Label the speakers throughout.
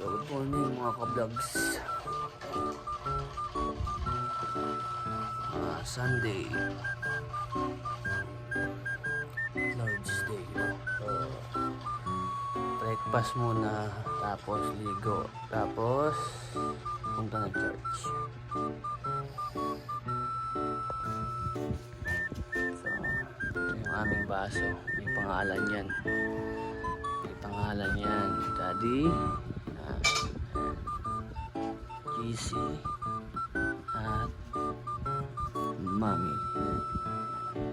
Speaker 1: So good morning mga ka-vlogs. Sunday, Lord's Day. Breakfast muna, tapos ligo, tapos punta ng church. So ito yung aming baso, may pangalan yan. Pangalan yan, Daddy, GC, at Mommy.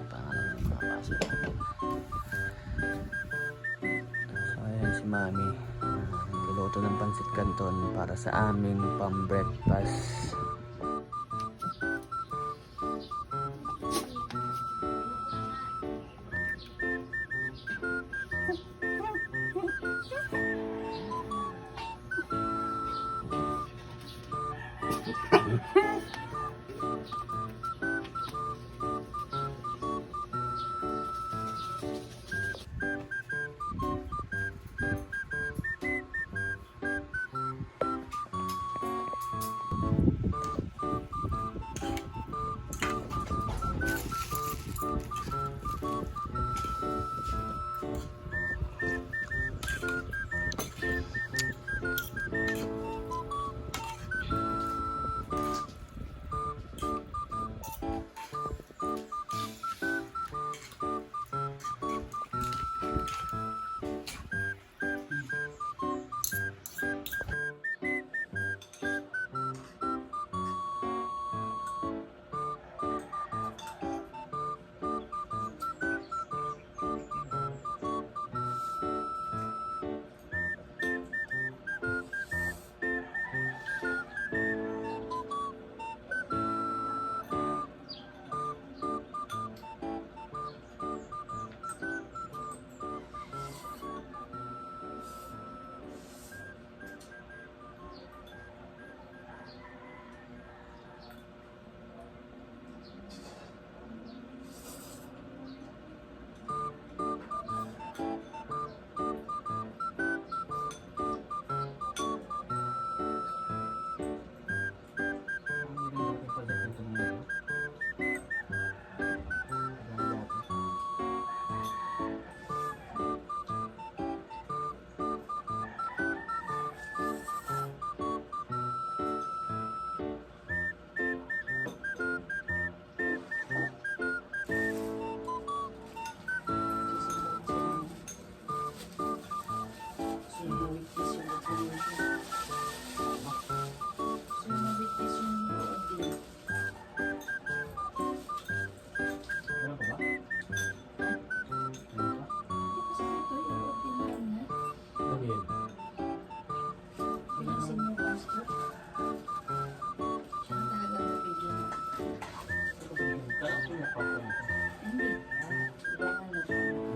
Speaker 1: Pangalan ng mga baso. So ayan si Mommy, nagluluto ng pansit canton para sa aming pang-breakfast.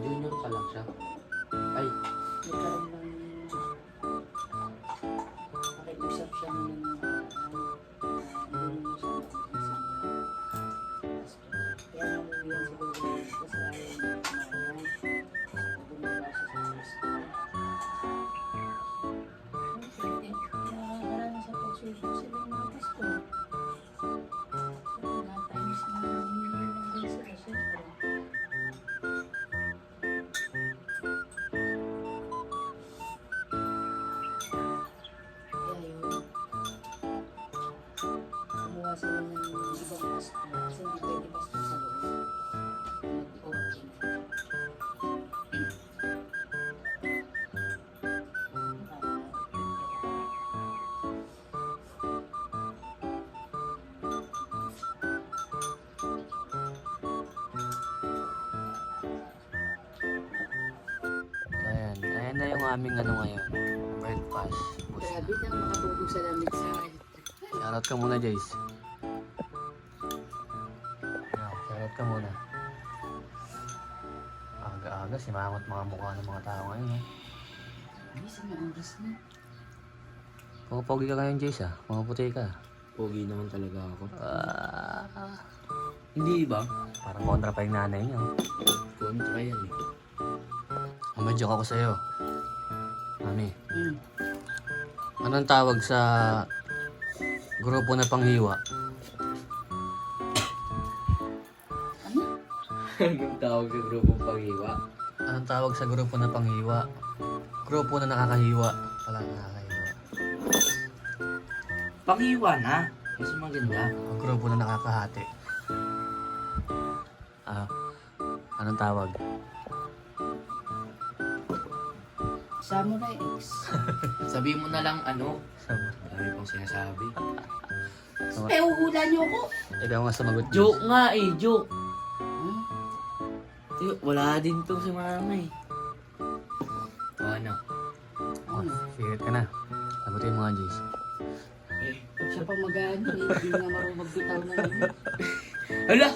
Speaker 1: Junior pa lang siya. Ay,
Speaker 2: nakiusap siya ng kaya naluyan siguro kasi ayaw na bumaba siya sa gusto. Marami sa pagsuso sila yung mga pasto. Wala times na hindi sila siyempre. Sila ng ibang pasto kasi hindi pwede pasto sa loob. Nag-open.
Speaker 1: ayan na yung aming ano ngayon, breakfast.
Speaker 2: Grabe na makatulog sa lamig sa
Speaker 1: Shoutout ka muna, Jace. Shoutout ka muna. Aga-aga, simangot mga mukha ng mga tao ngayon.
Speaker 2: Ay, sa mga oras na.
Speaker 1: Pogi ka ngayon, Jace, ah. Mga puti ka.
Speaker 3: Pogi naman talaga ako.
Speaker 1: Hindi ba? Parang kontra pa yung nanay niyo.
Speaker 3: Kontra yan eh.
Speaker 1: May joke ako sa'yo. Mami, Anong tawag sa grupo na panghiwa?
Speaker 3: Anong tawag sa grupong panghiwa?
Speaker 1: Anong tawag sa grupo na panghiwa? Grupo na nakakahiwa. Wala nakakahiwa.
Speaker 3: Panghiwa na. Mas maganda.
Speaker 1: Grupo na nakakahati. Anong tawag?
Speaker 2: Samurai X.
Speaker 3: Sabi mo na lang ano.
Speaker 1: Sama.
Speaker 3: Dami pang sinasabi.
Speaker 2: Eh, uhula niyo ako.
Speaker 1: Ikaw nga sumagot.
Speaker 3: Joke nga eh, joke.
Speaker 2: Hmm?
Speaker 3: Wala din to si mama eh. O ano?
Speaker 1: Oh, sigat ka na. Sagutin mo nga, Jace.
Speaker 3: Eh,
Speaker 2: Siya pa mag-ano eh. Hindi nga marunong magbitaw na naman.
Speaker 3: hala!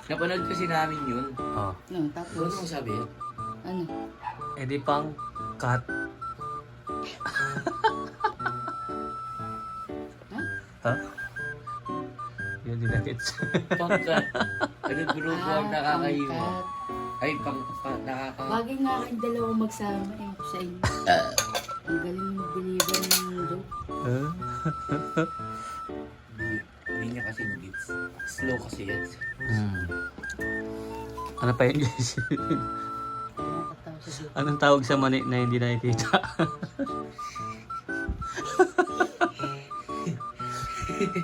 Speaker 3: Napanood kasi namin yun.
Speaker 1: Oh.
Speaker 2: No,
Speaker 3: Ano
Speaker 2: tapos,
Speaker 3: mo sabi yun?
Speaker 2: ano?
Speaker 1: Eh di pang cut. Ha? Yun din na gets.
Speaker 3: Pangkat. Ano grupo ang nakakahiwa?
Speaker 2: pangkat.
Speaker 3: Ay, nakaka...
Speaker 2: Bagay nga kayong dalawa magsama eh sa inyo. Ang galing mo deliver ng mundo.
Speaker 3: Hindi niya kasi gets. Slow kasi yan.
Speaker 1: Ano pa yun, guys?
Speaker 2: Nakakatawa sa joke.
Speaker 1: Anong tawag sa mani na hindi nakikita?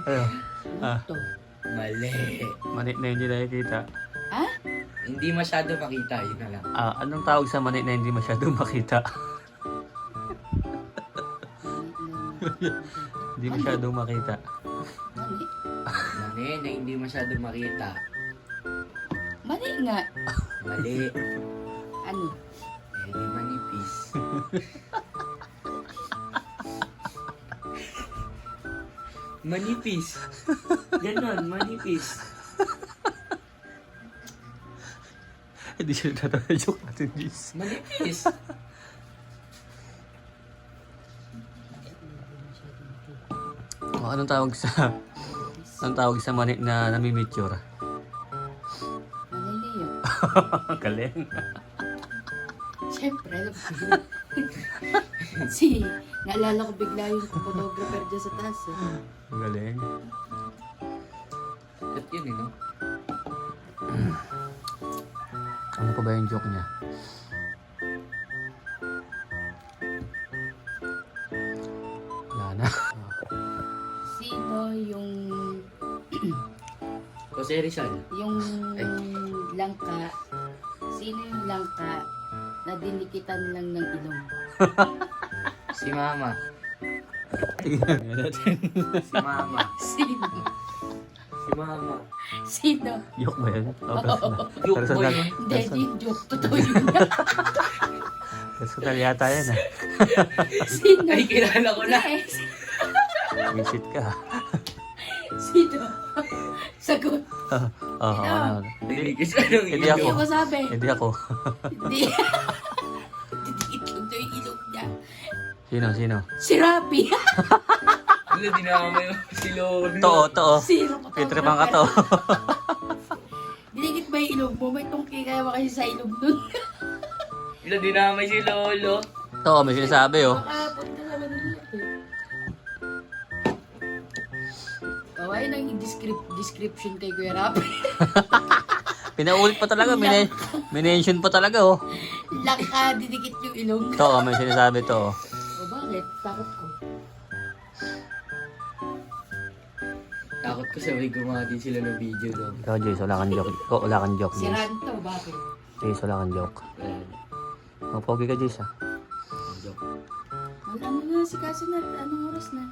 Speaker 1: Ayun.
Speaker 2: Ano to?
Speaker 3: Mali.
Speaker 1: Mani na hindi nakikita.
Speaker 2: Ha?
Speaker 3: Hindi masyado makita, yun na lang.
Speaker 1: Anong tawag sa mani na hindi masyadong makita? Hindi masyadong makita.
Speaker 2: Mani?
Speaker 3: Mali na hindi masyado makita.
Speaker 2: Mani nga.
Speaker 3: Mali.
Speaker 2: Ano?
Speaker 3: Eh, di manipis. Manipis. Ganon, manipis.
Speaker 1: Hindi siya tatawa joke natin, Jace.
Speaker 3: Manipis.
Speaker 1: Anong tawag sa... Anong tawag sa mani na namimitsura?
Speaker 2: Maniliyo.
Speaker 1: Galing.
Speaker 2: Siyempre, alam ko yun. Si, naalala ko bigla yung photographer dyan sa taas eh.
Speaker 1: Galing.
Speaker 3: At yun eh, no?
Speaker 1: Ano pa ba yung joke niya? Wala na.
Speaker 2: Sino yung
Speaker 3: Jose Rizal.
Speaker 2: yung langka? Sino yung langka na dinikitan lang ng ilong?
Speaker 3: Si Mama.
Speaker 1: Tingnan natin.
Speaker 3: Si Mama.
Speaker 2: Sino?
Speaker 3: Si Mama.
Speaker 2: Sino?
Speaker 1: Joke ba yun?
Speaker 3: Joke ba
Speaker 1: Personal.
Speaker 3: yun?
Speaker 2: Hindi, di yung joke. Totoo yun.
Speaker 1: Personal yata yan ah.
Speaker 2: Sino?
Speaker 3: Ay, kilala ko na.
Speaker 2: Yes.
Speaker 1: Visit ka.
Speaker 2: Sino? Sagot.
Speaker 1: Ano?
Speaker 3: Hindi kasi anong
Speaker 1: Hindi
Speaker 2: Hindi
Speaker 1: ako.
Speaker 2: ako sabi.
Speaker 1: Hindi ako.
Speaker 2: Hindi. Didikit lang daw yung ilong niya.
Speaker 1: Sino?
Speaker 2: Si Rapi.
Speaker 3: Ano, dinama yung si Lolo.
Speaker 1: Too.
Speaker 2: Sino ko?
Speaker 1: Peter Pan ka to.
Speaker 2: Didikit ba yung ilong mo? May tungki kaya ba kasi sa ilong nun?
Speaker 3: Ano, dinamay si Lolo.
Speaker 1: Too, may sinasabi oh.
Speaker 2: Makapunta sa Manila eh. Oh, ayun ang description kay Kuya Rapi.
Speaker 1: Pinaulit pa talaga. Minention pa talaga oh.
Speaker 2: Langka, didikit yung ilong.
Speaker 1: Too, may sinasabi to.
Speaker 2: O bakit? Takot ko.
Speaker 3: Takot ko sabay gumawa din sila ng video doon.
Speaker 1: Ikaw, Jace, wala kang joke. Ikaw, wala kang joke,
Speaker 2: Si
Speaker 1: Jace.
Speaker 2: Ranto, bakit?
Speaker 1: Jace, wala kang joke.
Speaker 3: Ayan.
Speaker 1: Pogi ka, Jace ah.
Speaker 3: Joke.
Speaker 2: Ano na, si Kaso na, anong oras na?